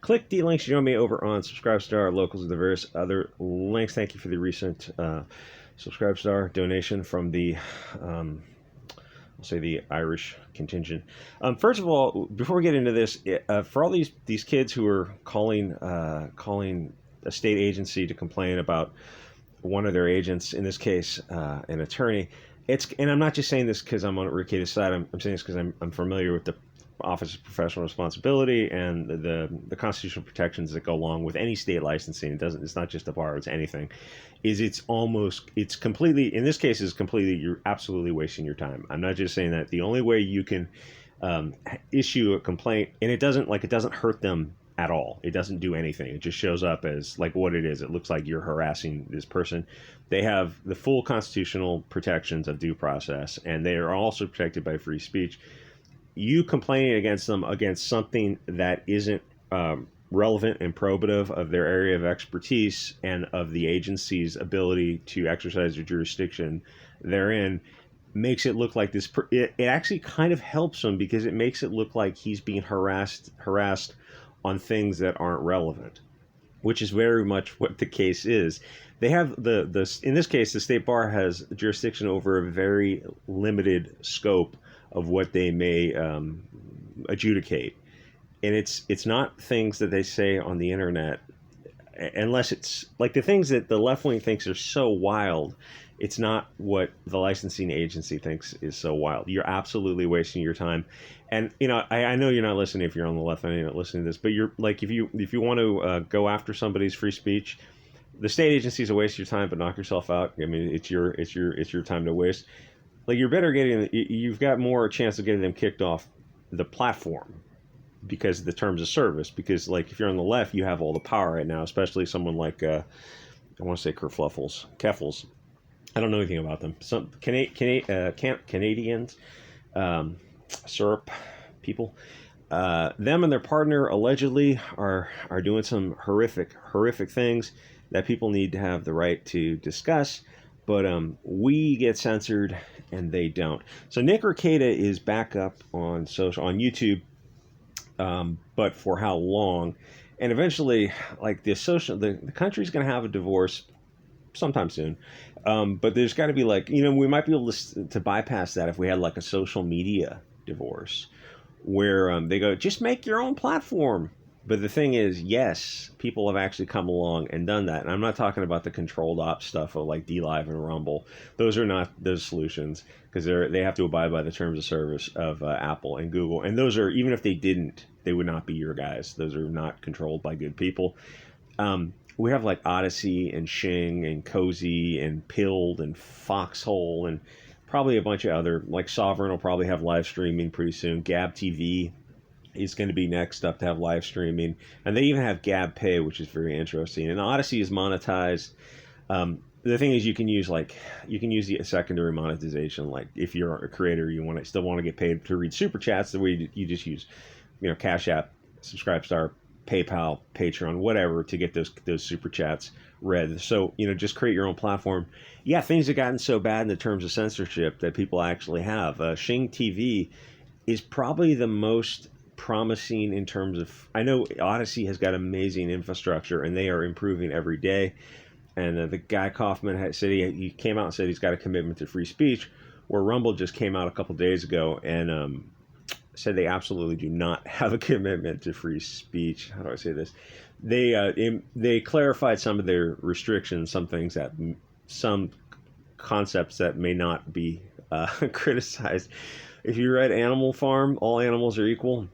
click the links to join me over on Subscribestar, Locals, and the various other links. Thank you for the recent Subscribestar donation from the, I'll say the Irish contingent. First of all, before we get into this, for all these kids who are calling a state agency to complain about one of their agents, in this case, an attorney, and I'm not just saying this because I'm on Rekieta's side. I'm saying this because I'm familiar with the Office of Professional Responsibility and the constitutional protections that go along with any state licensing. It's not just a bar, it's anything. It's completely, in this case, you're absolutely wasting your time. I'm not just saying that. The only way you can issue a complaint, and it doesn't hurt them at all. It doesn't do anything. It just shows up as like what it is. It looks like you're harassing this person. They have the full constitutional protections of due process, and they are also protected by free speech. You complaining against them against something that isn't relevant and probative of their area of expertise and of the agency's ability to exercise their jurisdiction therein makes it look like this. It actually kind of helps him because it makes it look like he's being harassed on things that aren't relevant, which is very much what the case is. They have in this case, the state bar has jurisdiction over a very limited scope of what they may adjudicate, and it's not things that they say on the internet, unless it's like the things that the left wing thinks are so wild. It's not what the licensing agency thinks is so wild. You're absolutely wasting your time. And I know you're not listening if you're on the left. I know you're not listening to this, but you're like if you want to go after somebody's free speech, the state agency is a waste of your time. But knock yourself out. I mean, it's your time to waste. Like you're better you've got more chance of getting them kicked off the platform because of the terms of service. Because like if you're on the left, you have all the power right now, especially someone like I want to say Keffels. I don't know anything about them. Some Canadians, syrup people. Them and their partner allegedly are doing some horrific things that people need to have the right to discuss. But we get censored and they don't. So Nick Rekieta is back up on YouTube, but for how long? And eventually, like the country's going to have a divorce sometime soon. But there's got to be we might be able to bypass that if we had like a social media divorce where they go, just make your own platform. But the thing is, yes, people have actually come along and done that. And I'm not talking about the controlled ops stuff of like DLive and Rumble. Those are not those solutions because they have to abide by the terms of service of Apple and Google. And those are, even if they didn't, they would not be your guys. Those are not controlled by good people. We have like Odyssey and Shing and Cozy and Pilled and Foxhole and probably a bunch of other, like Sovereign will probably have live streaming pretty soon. Gab TV is going to be next up to have live streaming, and they even have Gab Pay, which is very interesting. And Odyssey is monetized. The thing is, you can use the secondary monetization. Like if you're a creator, you still want to get paid to read super chats. The way you just use, Cash App, Subscribestar, PayPal, Patreon, whatever to get those super chats read. So just create your own platform. Yeah, things have gotten so bad in the terms of censorship that people actually have. Shing TV is probably the most promising in terms of, I know Odyssey has got amazing infrastructure and they are improving every day. And the guy Kaufman said he came out and said he's got a commitment to free speech, where Rumble just came out a couple days ago and said they absolutely do not have a commitment to free speech. How do I say this? They clarified some of their restrictions, some concepts that may not be criticized. If you read Animal Farm, all animals are equal,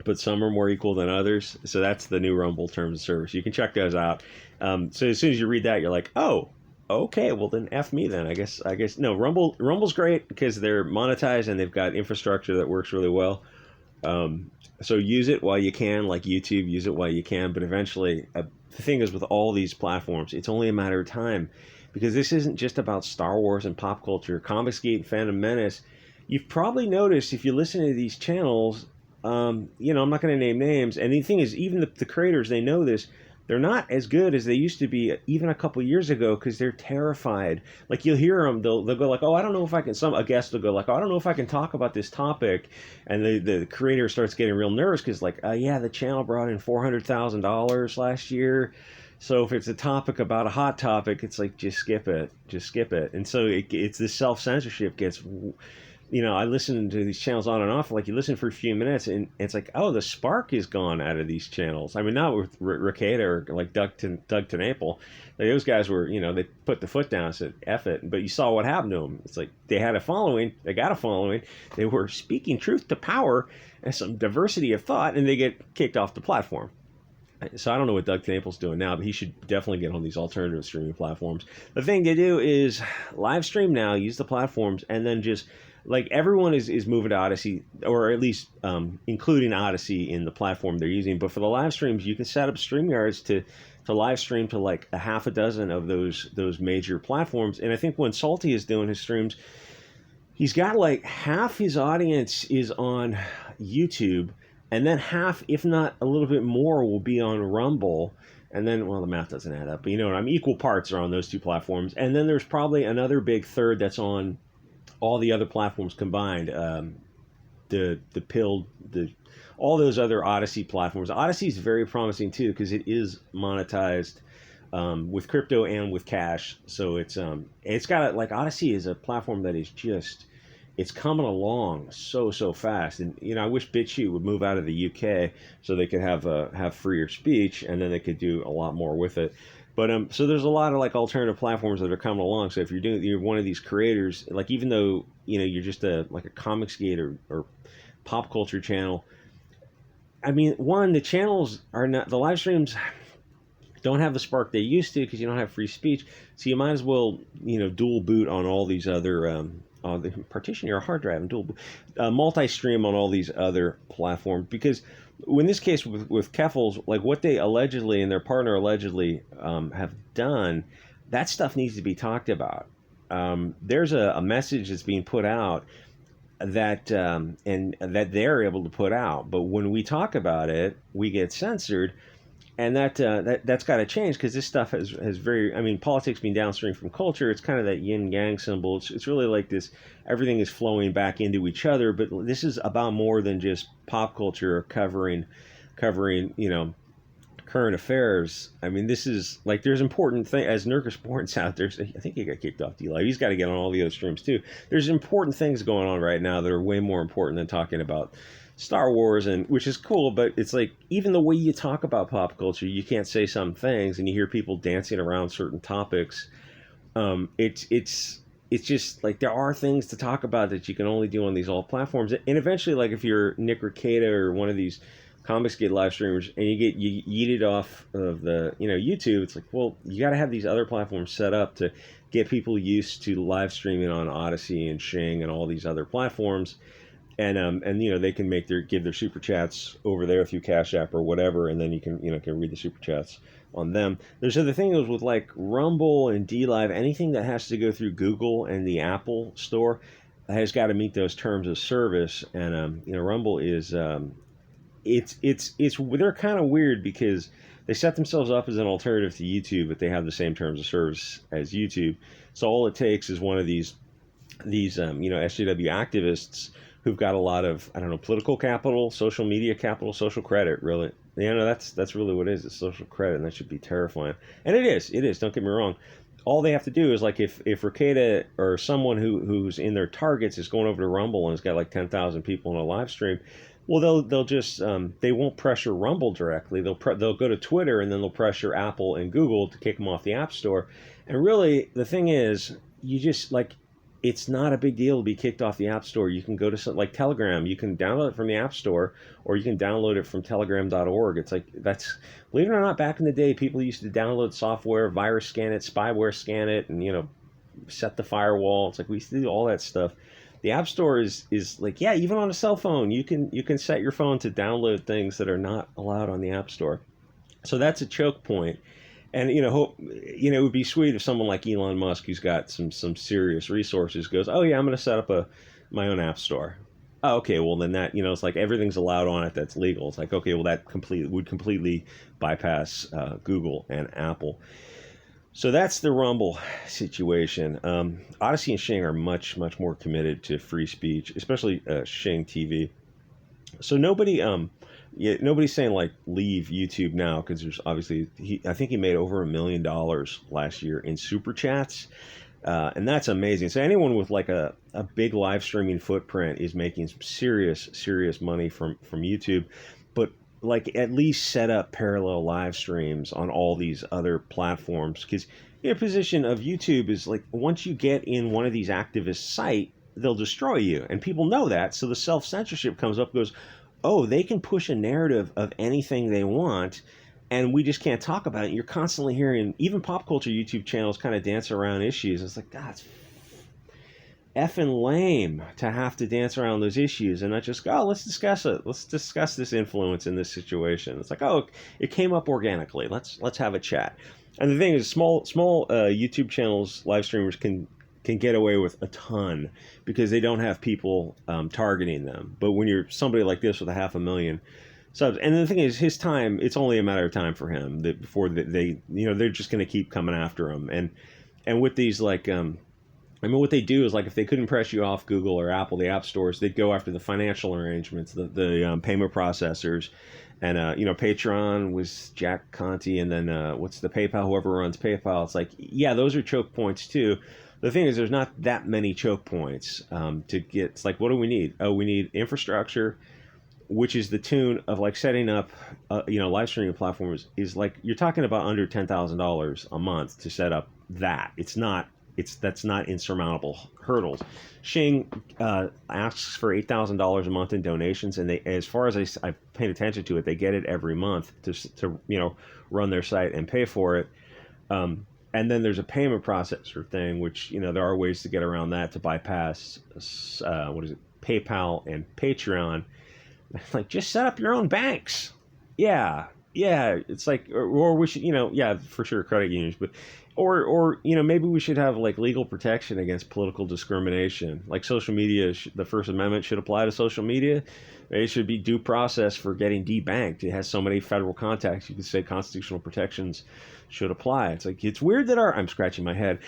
but some are more equal than others. So that's the new Rumble terms of service. You can check those out. So as soon as you read that, you're like, oh, okay, well then F me then. I guess no, Rumble's great because they're monetized and they've got infrastructure that works really well. So use it while you can, like YouTube, use it while you can. But eventually, the thing is with all these platforms, it's only a matter of time, because this isn't just about Star Wars and pop culture. Comicsgate and Phantom Menace, you've probably noticed if you listen to these channels, I'm not going to name names. And the thing is, even the creators, they know this. they're not as good as they used to be even a couple years ago because they're terrified. Like you'll hear them, they'll go like, "Oh, I don't know if I can." A guest will go like, "Oh, I don't know if I can talk about this topic," and the creator starts getting real nervous because like, yeah, the channel brought in $400,000 last year. So if it's a topic about a hot topic, it's like just skip it, just skip it. And so it's this self censorship gets, I listen to these channels on and off. Like you listen for a few minutes, and it's like, oh, the spark is gone out of these channels. I mean, not with Rekieta or like Doug to Naples. Like, those guys were, they put the foot down and said, "F it." But you saw what happened to them. It's like they had a following, they got a following, they were speaking truth to power and some diversity of thought, and they get kicked off the platform. So I don't know what Doug Naples doing now, but he should definitely get on these alternative streaming platforms. The thing to do is live stream now, use the platforms, and then just like everyone is moving to Odyssey, or at least including Odyssey in the platform they're using. But for the live streams, you can set up StreamYards to live stream to like a half a dozen of those major platforms. And I think when Salty is doing his streams, he's got like half his audience is on YouTube, and then half, if not a little bit more, will be on Rumble. And then, well, the math doesn't add up, but you know what I mean? Equal parts are on those two platforms. And then there's probably another big third that's on all the other platforms combined. All those other Odyssey platforms. Odyssey is very promising too because it is monetized with crypto and with cash. So it's got like Odyssey is a platform that is just, it's coming along so fast. And I wish Bit Chute would move out of the UK so they could have freer speech, and then they could do a lot more with it. But so there's a lot of like alternative platforms that are coming along. So if you're one of these creators, like even though you're just a Comicsgate or pop culture channel, I mean, the channels are not, the live streams don't have the spark they used to because you don't have free speech. So you might as well dual boot on all these other partition your hard drive and dual multi-stream on all these other platforms, because in this case with Keffels, like what they allegedly and their partner allegedly have done, that stuff needs to be talked about. There's a message that's being put out that and that they're able to put out, but when we talk about it, we get censored. And that's got to change, because this stuff has very, I mean, politics being downstream from culture, it's kind of that yin yang symbol. It's really like this, everything is flowing back into each other, but this is about more than just pop culture covering current affairs. I mean, this is like, there's important things, as Nurkish points out, I think he got kicked off D-Live. He's got to get on all the other streams too. There's important things going on right now that are way more important than talking about Star Wars, and which is cool, but it's like even the way you talk about pop culture, you can't say some things, and you hear people dancing around certain topics. It's just like there are things to talk about that you can only do on these all platforms, and eventually, like if you're Nick Rekieta or one of these Comicsgate live streamers, and you get yeeted off of the YouTube, it's like, well, you got to have these other platforms set up to get people used to live streaming on Odyssey and Shing and all these other platforms. And they can give their super chats over there through Cash App or whatever, and then you can read the super chats on them. There's other things with like Rumble and DLive, anything that has to go through Google and the Apple Store has got to meet those terms of service. And Rumble is they're kind of weird because they set themselves up as an alternative to YouTube, but they have the same terms of service as YouTube. So all it takes is one of these SJW activists who've got a lot of, I don't know, political capital, social media capital, social credit, really. That's really what it is. It's social credit, and that should be terrifying. And it is, don't get me wrong. All they have to do is, like, if Rekieta or someone who's in their targets is going over to Rumble and has got like 10,000 people in a live stream, well, they'll just, they won't pressure Rumble directly. They'll go to Twitter, and then they'll pressure Apple and Google to kick them off the App Store. And really, the thing is, you just, like, it's not a big deal to be kicked off the App Store. You can go to something like Telegram. You can download it from the App Store, or you can download it from telegram.org. It's like, believe it or not, back in the day, people used to download software, virus scan it, spyware scan it, and, set the firewall. It's like, we used to do all that stuff. The App Store is like, yeah, even on a cell phone, you can set your phone to download things that are not allowed on the App Store. So that's a choke point. And it would be sweet if someone like Elon Musk, who's got some serious resources, goes, oh yeah, I'm going to set up my own app store. oh, okay, well then that, it's like everything's allowed on it that's legal. It's like, okay, well that would completely bypass Google and Apple. So that's the Rumble situation. Odyssey and Shing are much, much more committed to free speech, especially Shing TV. So nobody's saying like leave YouTube now, because there's obviously I think he made over $1 million last year in super chats, and that's amazing. So anyone with like a big live streaming footprint is making some serious money from YouTube, but like at least set up parallel live streams on all these other platforms, because your position of YouTube is like once you get in one of these activist site, they'll destroy you, and people know that. So the self-censorship comes up, goes, oh, they can push a narrative of anything they want, and we just can't talk about it. You're constantly hearing even pop culture YouTube channels kind of dance around issues. It's like, God, it's effing lame to have to dance around those issues and not just go, oh, let's discuss it. Let's discuss this influence in this situation. It's like, oh, it came up organically. Let's have a chat. And the thing is, small YouTube channels, live streamers can get away with a ton because they don't have people targeting them. But when you're somebody like this with 500,000 subs, and the thing is, his time, it's only a matter of time for him that before they they're just going to keep coming after him. And with these like what they do is, like, if they couldn't press you off Google or Apple, the app stores, they'd go after the financial arrangements, the payment processors. And, Patreon was Jack Conti, and then what's the PayPal, whoever runs PayPal. It's like, yeah, those are choke points too. The thing is, there's not that many choke points to get. It's like, what do we need? Oh, we need infrastructure, which is the tune of like setting up, live streaming platforms is like, you're talking about under $10,000 a month to set up that. That's not insurmountable hurdles. Shing asks for $8,000 a month in donations, and they, as far as I've paid attention to it, they get it every month to run their site and pay for it. And then there's a payment processor thing, which there are ways to get around that to bypass PayPal and Patreon. Like, just set up your own banks. Yeah, it's like, or we should, for sure, credit unions, but or maybe we should have like legal protection against political discrimination. Like social media, the First Amendment should apply to social media. It should be due process for getting debanked. It has so many federal contacts. You could say constitutional protections should apply. It's like, it's weird that I'm scratching my head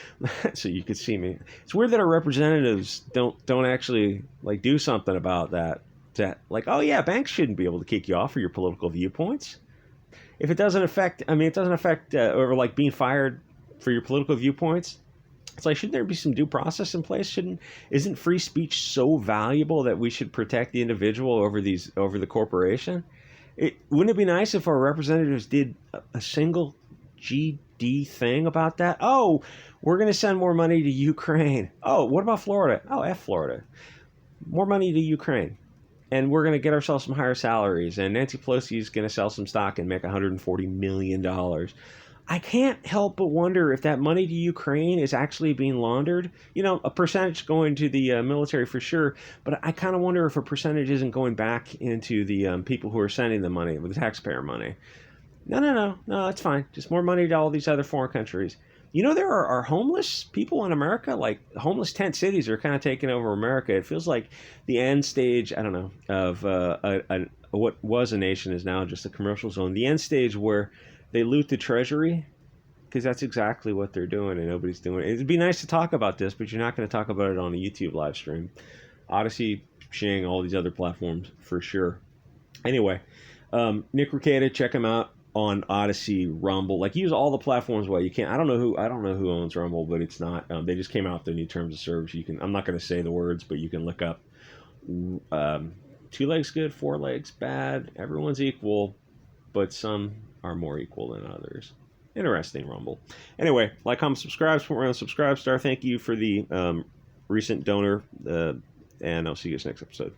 so you could see me. It's weird that our representatives don't actually like do something about that. Like, oh yeah, banks shouldn't be able to kick you off for your political viewpoints. If it doesn't affect, or like being fired for your political viewpoints, it's like, shouldn't there be some due process in place? Isn't free speech so valuable that we should protect the individual over the corporation? Wouldn't it be nice if our representatives did a single GD thing about that? Oh, we're going to send more money to Ukraine. Oh, what about Florida? Oh, F Florida. More money to Ukraine. And we're going to get ourselves some higher salaries. And Nancy Pelosi is going to sell some stock and make $140 million. I can't help but wonder if that money to Ukraine is actually being laundered. A percentage going to the military for sure, but I kind of wonder if a percentage isn't going back into the people who are sending the money, with the taxpayer money. No, it's fine. Just more money to all these other foreign countries. There are homeless people in America, like homeless tent cities are kind of taking over America. It feels like the end stage, I don't know, of what was a nation is now just a commercial zone. The end stage where they loot the treasury, because that's exactly what they're doing, and nobody's doing it. It'd be nice to talk about this, but you're not going to talk about it on a YouTube live stream. Odyssey, Shing, all these other platforms for sure. Anyway, Nick Rekieta, check him out on Odyssey, Rumble. Like, use all the platforms while you can. I don't know who owns Rumble, but it's not. They just came out with their new terms of service. I'm not going to say the words, but you can look up 2 legs good, 4 legs bad. Everyone's equal, but some are more equal than others. Interesting, Rumble. Anyway, like, comment, subscribe, support me on Subscribe Star. Thank you for the recent donor, and I'll see you guys next episode.